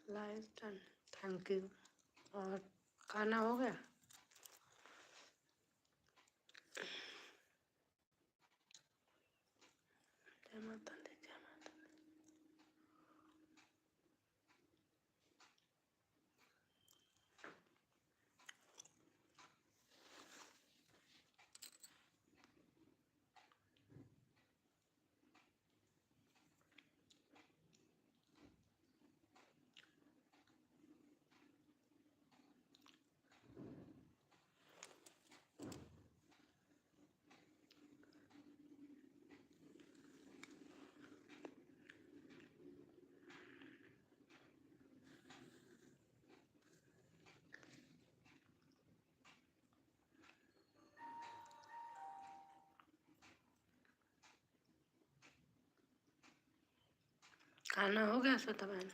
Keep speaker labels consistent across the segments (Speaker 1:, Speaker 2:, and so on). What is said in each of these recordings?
Speaker 1: Like done, thank you. और खाना हो गया? जय माता दी, जय माता दी। खाना हो गया श्वेता बहन?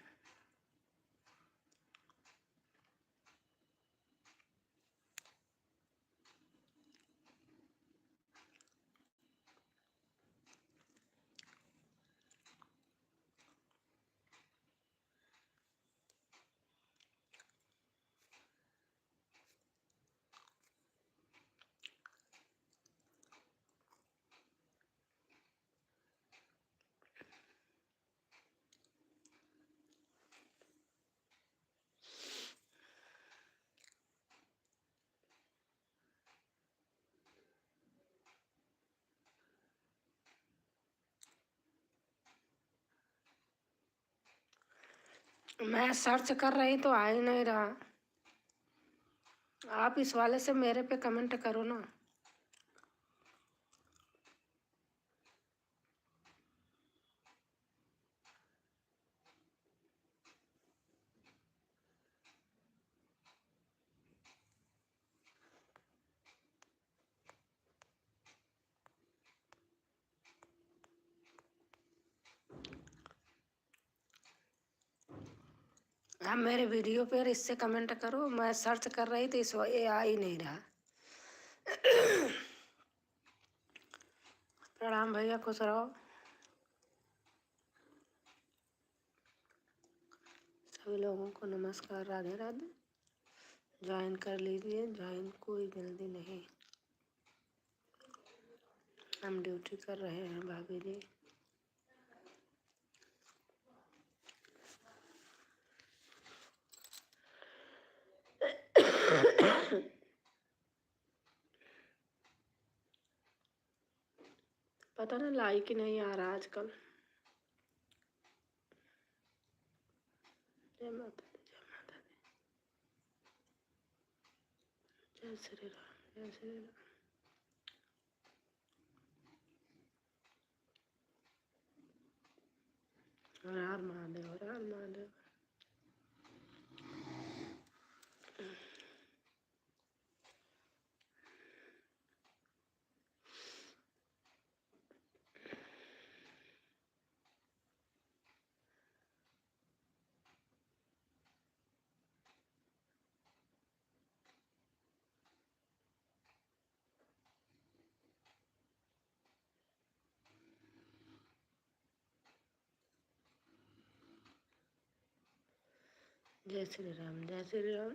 Speaker 1: मैं सर्च कर रही तो आ ही नहीं रहा। आप इस वाले से मेरे पे कमेंट करो ना। आप मेरे वीडियो पर इससे कमेंट करो। मैं सर्च कर रही तो इस ये आ ही नहीं रहा। प्रणाम भैया, खुश रहो। सभी लोगों को नमस्कार, राधे राधे। ज्वाइन कर लीजिए, ज्वाइन कोई जल्दी नहीं, हम ड्यूटी कर रहे हैं भाभी जी। पता नहीं लाइक ही नहीं आ रहा आजकल। जय माता दी, जय माता दी। जय श्री राम, जय श्री राम। हर हर महादेव, हर हर महादेव। जय श्री राम, जय श्री राम।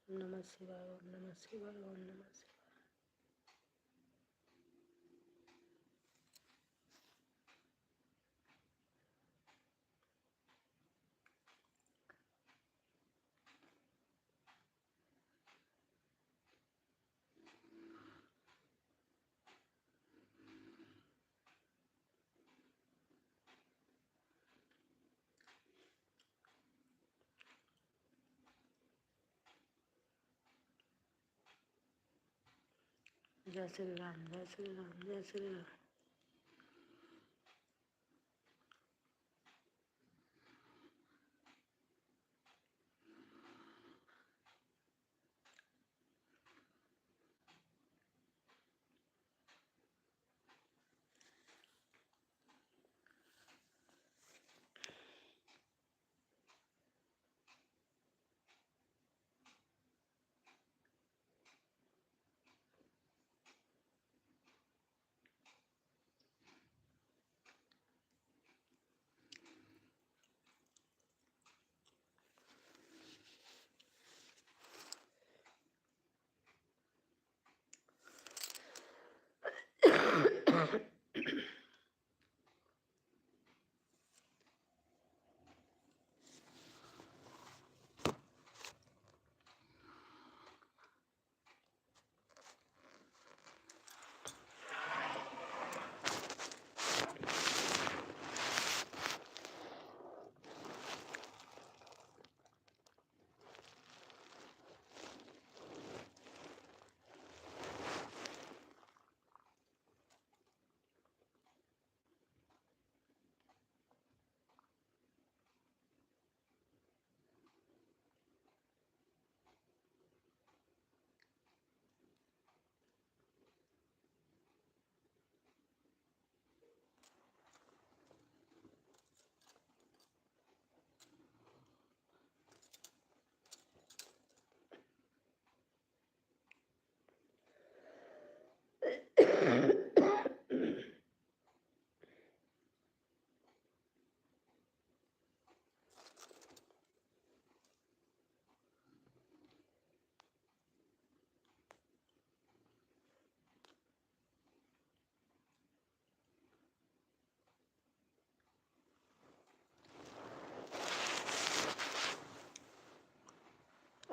Speaker 1: ओम नमः शिवाय, ओम नमः शिवाय, ओम नमः शिवाय। जय श्री राम, जय श्री राम, जय श्री राम।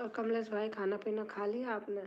Speaker 1: और कमलेश भाई खाना पीना खा लिया आपने?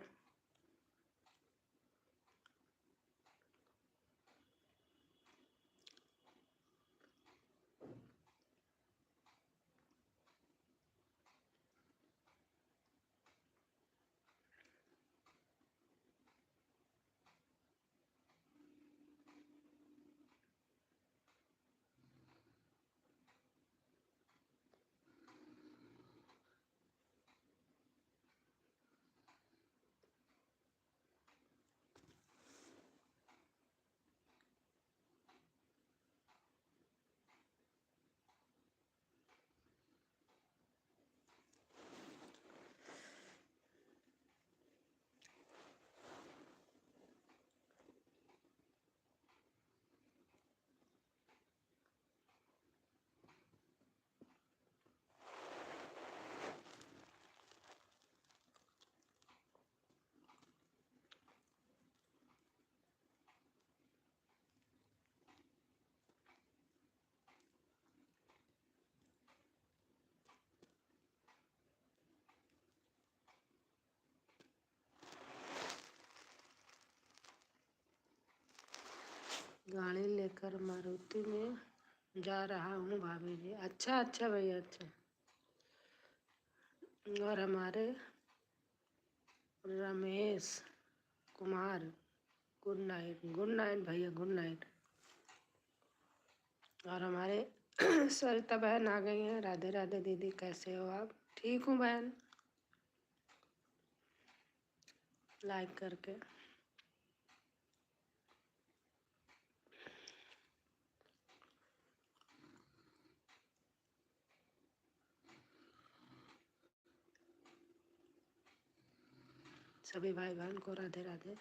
Speaker 1: गाड़ी लेकर मारुति में जा रहा हूँ भाभी जी। अच्छा अच्छा भैया, अच्छा। और हमारे Ramesh Kumar, good night. Good night भैया, गुड नाइट। और हमारे सरिता बहन आ गई हैं। राधे राधे दीदी, कैसे हो आप? ठीक हूँ बहन, लाइक करके। सभी भाई बहन को राधे राधे।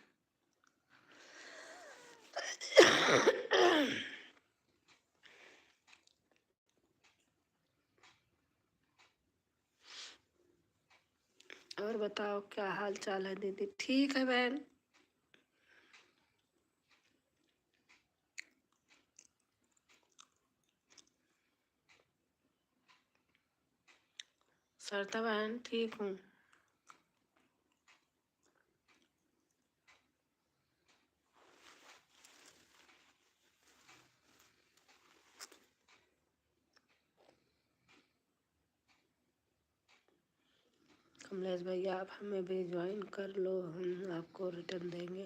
Speaker 1: और बताओ क्या हाल चाल है दीदी? ठीक है बहन। सरिता बहन ठीक हूँ। कमलेश भैया आप हमें भी ज्वाइन कर लो, हम आपको रिटर्न देंगे।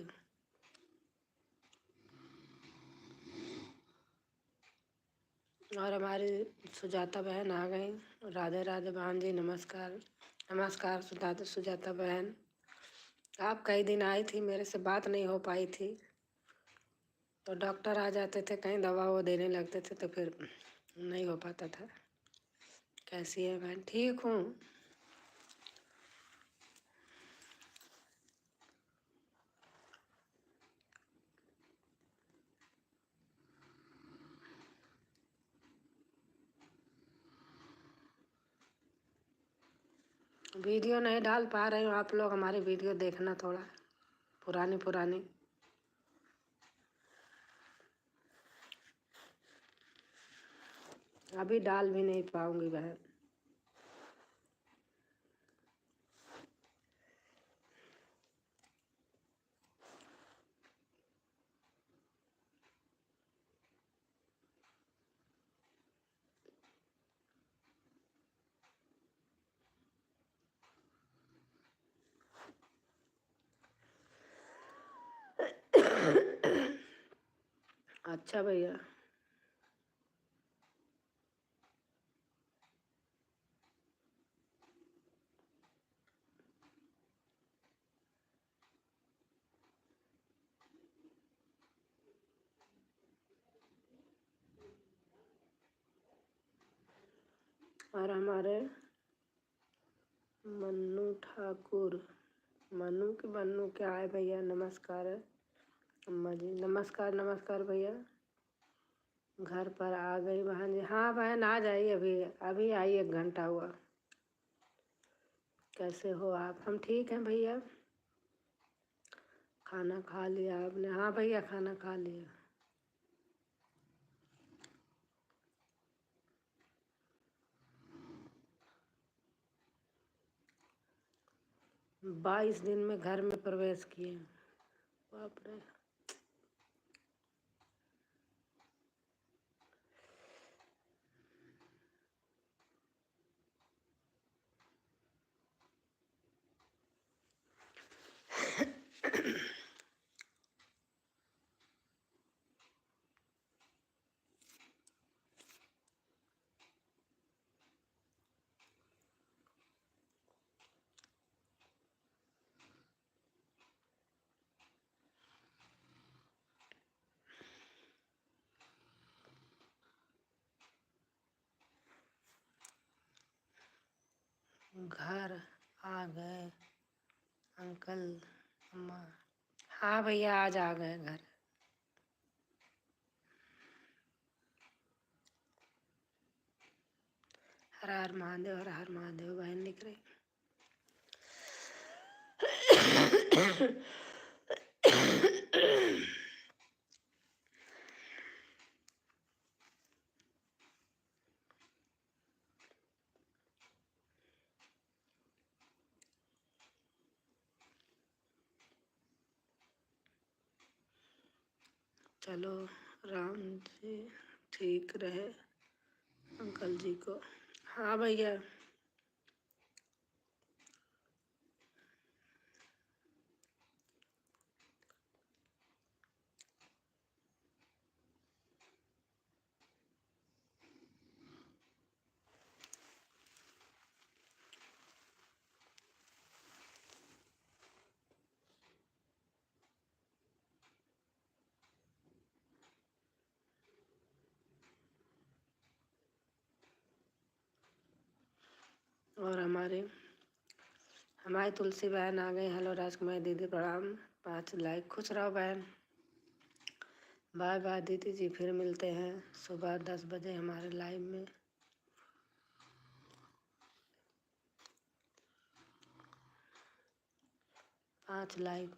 Speaker 1: और हमारी सुजाता बहन आ गई। राधे राधे बहन जी, नमस्कार। नमस्कार सुजाता, सुजाता बहन। आप कई दिन आई थी, मेरे से बात नहीं हो पाई थी, तो डॉक्टर आ जाते थे, कहीं दवा वो देने लगते थे, तो फिर नहीं हो पाता था। कैसी है बहन? ठीक हूँ। वीडियो नहीं डाल पा रही हूँ, आप लोग हमारी वीडियो देखना थोड़ा, पुरानी पुरानी। अभी डाल भी नहीं पाऊंगी बहन। अच्छा भैया। और हमारे मन्नू ठाकुर, मन्नू के मन्नू क्या है भैया? नमस्कार अम्मा जी, नमस्कार नमस्कार भैया। घर पर आ गई बहन जी? हाँ बहन आ जाइए, अभी अभी आई, 1 घंटा हुआ। कैसे हो आप? हम ठीक हैं भैया। खाना खा लिया आपने? हाँ भैया खाना खा लिया। 22 दिन में घर में प्रवेश किए। बाप रे। घर आ गए अंकल अम्मा। हाँ भैया, आज आ गए घर। हर हर महादेव, हर हर महादेव। बहन लिख रही। चलो, राम जी ठीक रहे अंकल जी को। हाँ भैया। और हमारी तुलसी बहन आ गई। हेलो राजकुमारी दीदी, प्रणाम। 5 लाइक। खुश रहो बहन। बाय बाय दीदी जी, फिर मिलते हैं सुबह 10 बजे हमारे लाइव में। पाँच लाइक।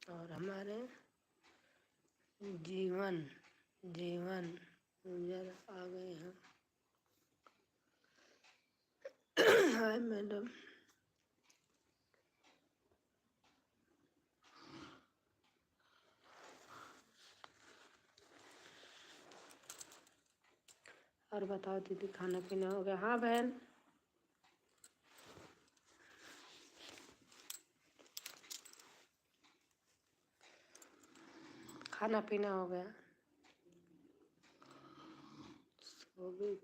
Speaker 1: और हमारे जीवन गुजर आ गए हैं। Hi madam. और बताओ दीदी, खाना पीना हो गया? हाँ बहन। खाना पीना हो गया। सो गई।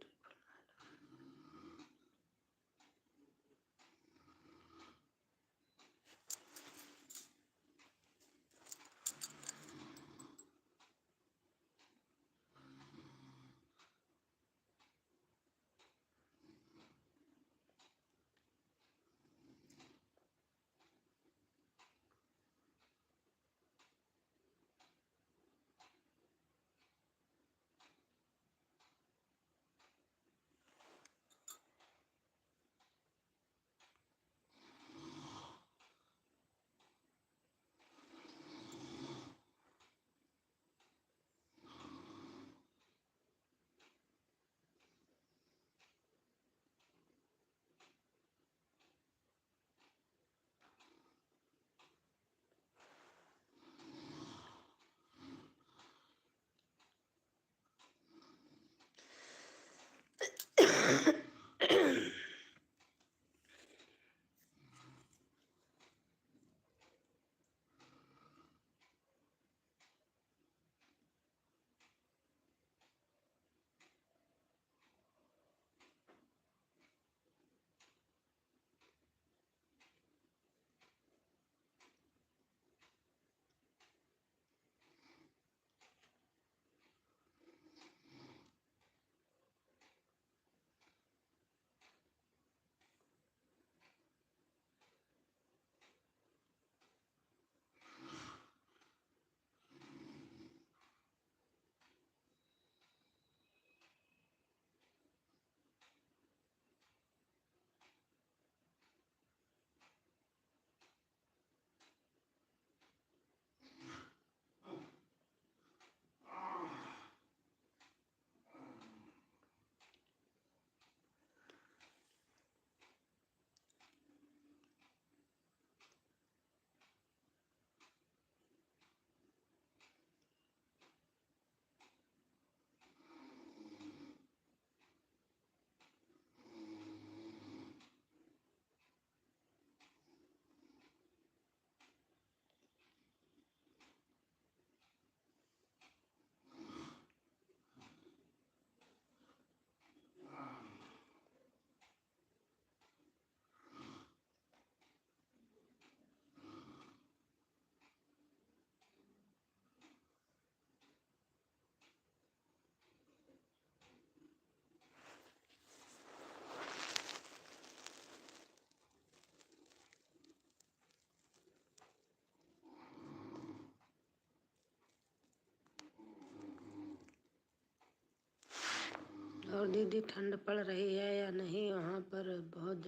Speaker 1: दीदी ठंड पड़ रही है या नहीं वहाँ पर?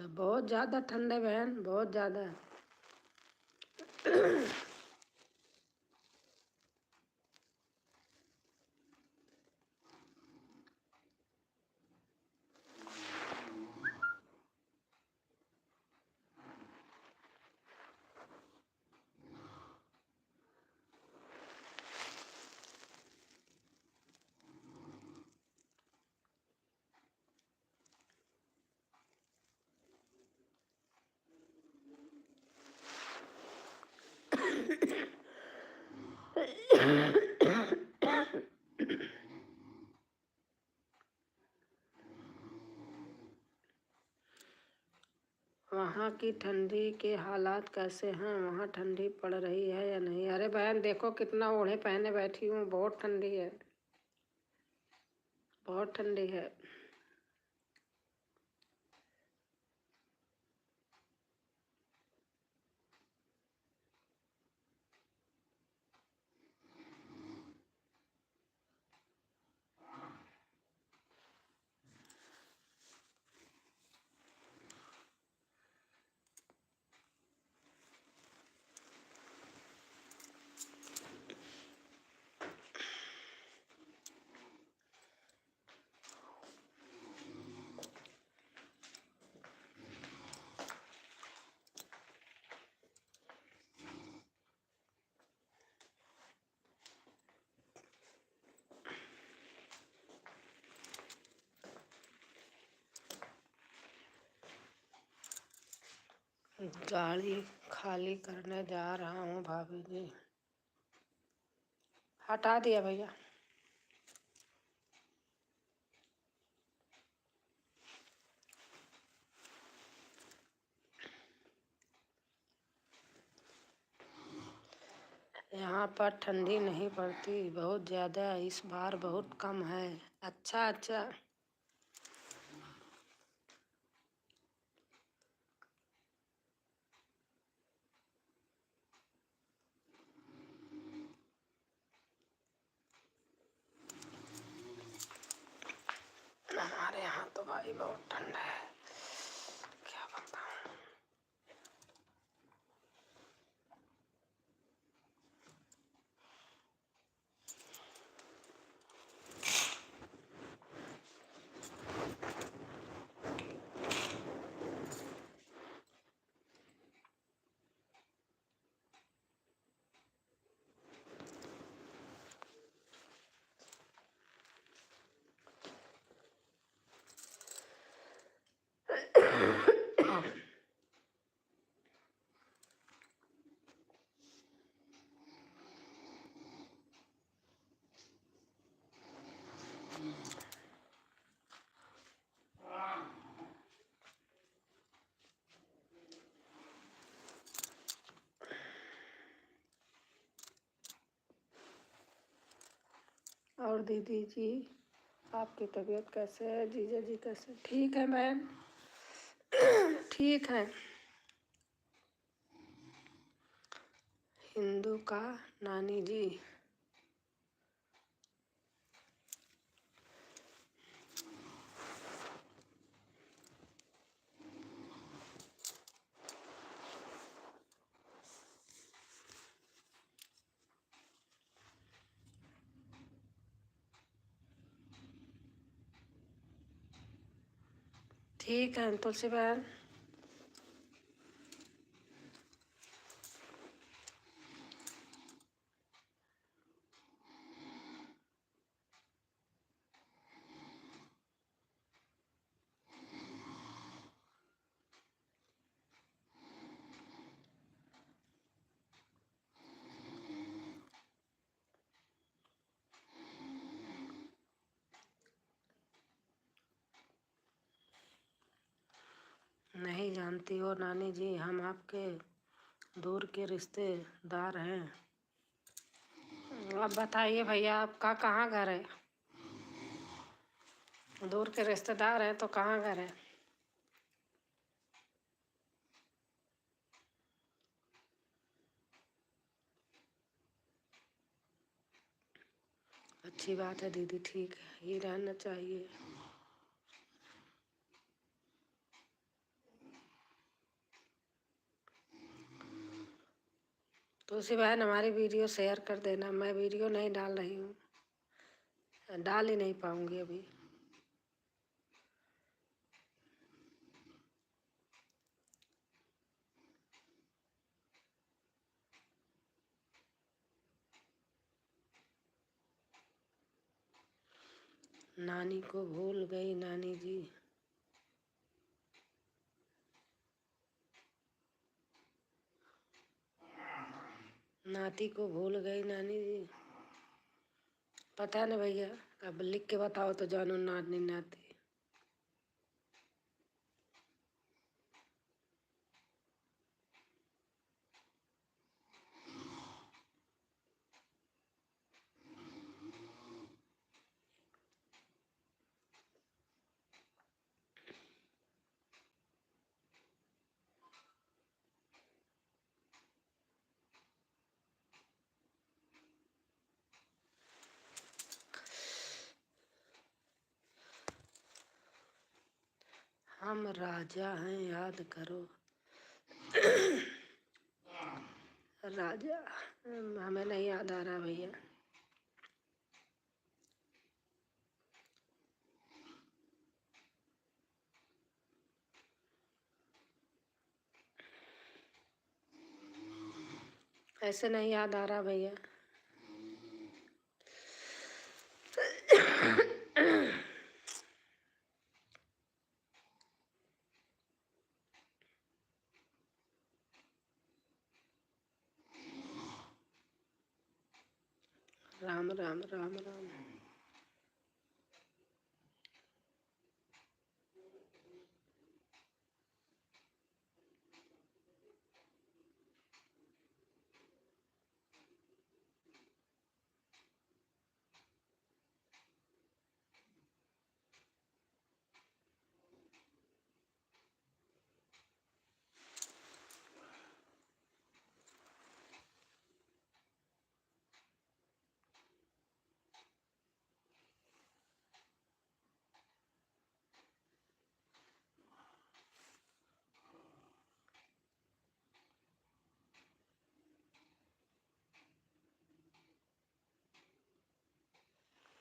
Speaker 1: बहुत ज़्यादा ठंड है बहन, बहुत ज़्यादा। वहाँ की ठंडी के हालात कैसे हैं? वहाँ ठंडी पड़ रही है या नहीं? अरे बहन देखो कितना ओढ़े पहने बैठी हूँ, बहुत ठंडी है, बहुत ठंडी है। गाड़ी खाली करने जा रहा हूँ भाभी जी। हटा दिया भैया। यहाँ पर ठंडी नहीं पड़ती, बहुत ज़्यादा इस बार बहुत कम है। अच्छा अच्छा। हमारे यहाँ तो भाई बहुत ठंडा है, क्या बताऊँ। और दीदी जी आपकी तबीयत कैसे है? जीजा जी कैसे? ठीक है मैम, ठीक है। हिंदू का नानी जी। ठीक है तुलसी बहन। नहीं जानती हो नानी जी, हम आपके दूर के रिश्तेदार हैं। अब बताइए भैया आपका कहाँ घर है? दूर के रिश्तेदार हैं तो कहाँ घर है? अच्छी बात है दीदी, ठीक है, ये रहना चाहिए। खुशी बहन हमारी वीडियो शेयर कर देना। मैं वीडियो नहीं डाल रही हूँ, डाल ही नहीं पाऊँगी अभी। नानी को भूल गई नानी जी, नाती को भूल गई नानी जी। पता नहीं भैया, अब लिख के बताओ तो जानू नानी नाती। हम राजा हैं याद करो। राजा हमें नहीं याद आ रहा भैया। ऐसे नहीं याद आ रहा भैया। राम राम राम राम।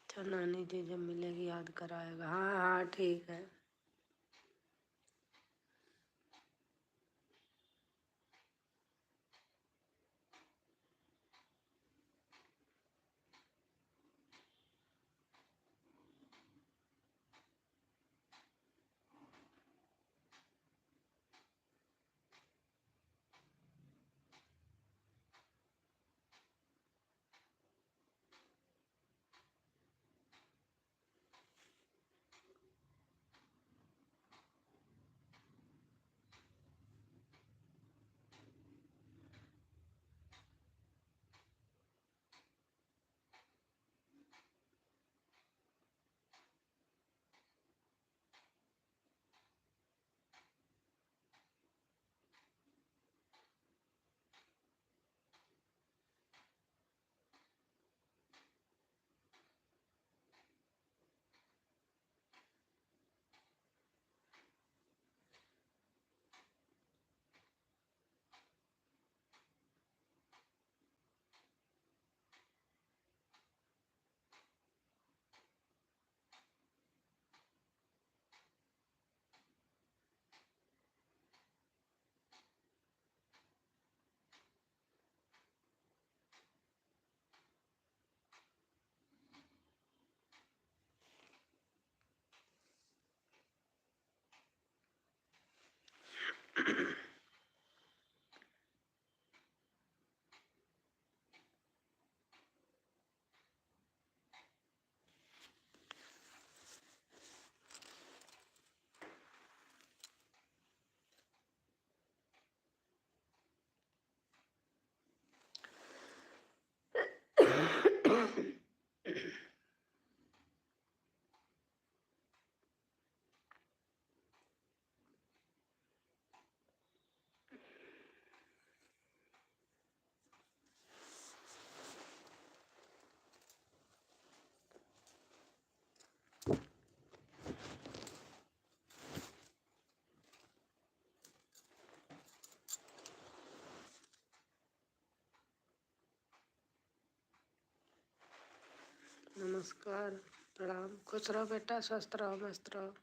Speaker 1: तो नानी जी जब मिलेगी याद कराएगा। हाँ हाँ ठीक है। नमस्कार, प्रणाम। खुश रहो बेटा, स्वस्थ रहो, मस्त रहो।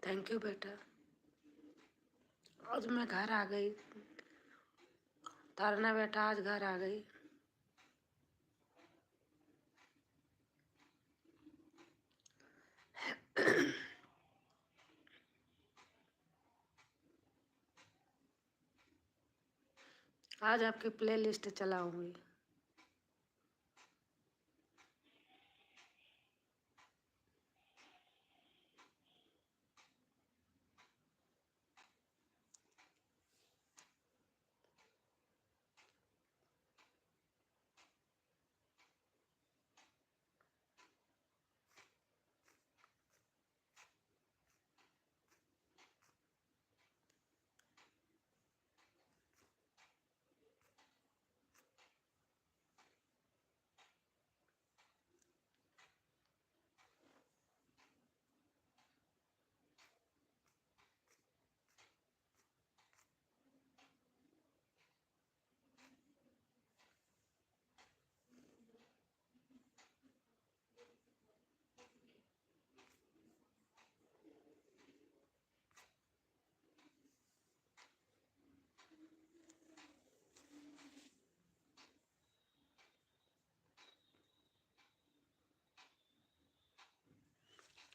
Speaker 1: थैंक यू बेटा। आज मैं घर आ गई। तारना बेटा आज घर आ गई। आज आपकी प्ले लिस्ट चलाऊंगी।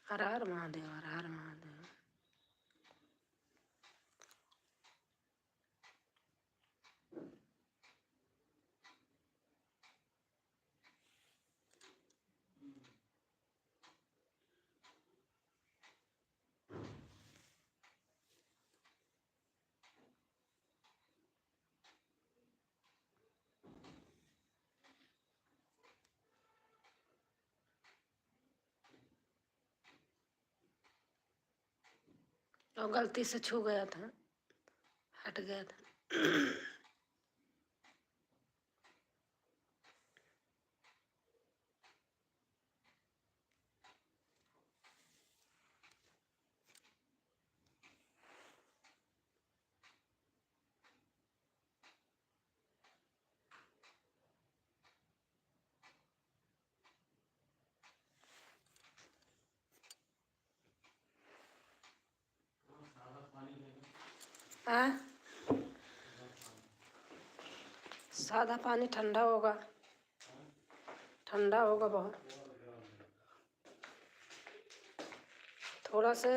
Speaker 1: हर हर महादेव, हर हर महादेव। और गलती से छू गया था, हट गया था। हाँ, सादा पानी ठंडा होगा, ठंडा होगा बहुत। थोड़ा से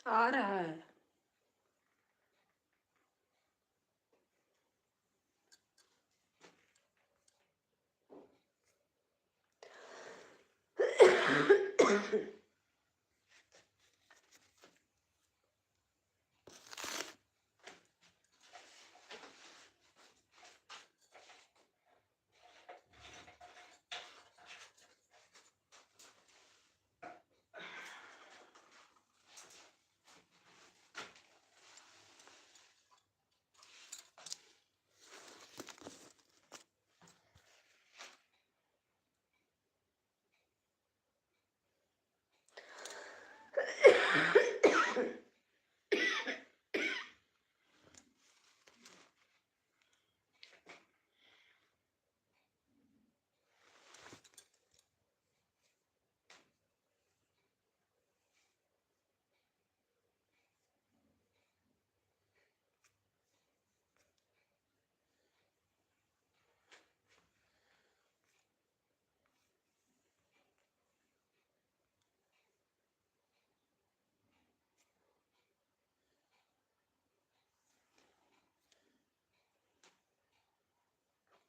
Speaker 1: आ रहा है।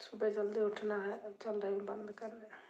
Speaker 1: सुबह जल्दी उठना है, चल रही हूँ बंद करने।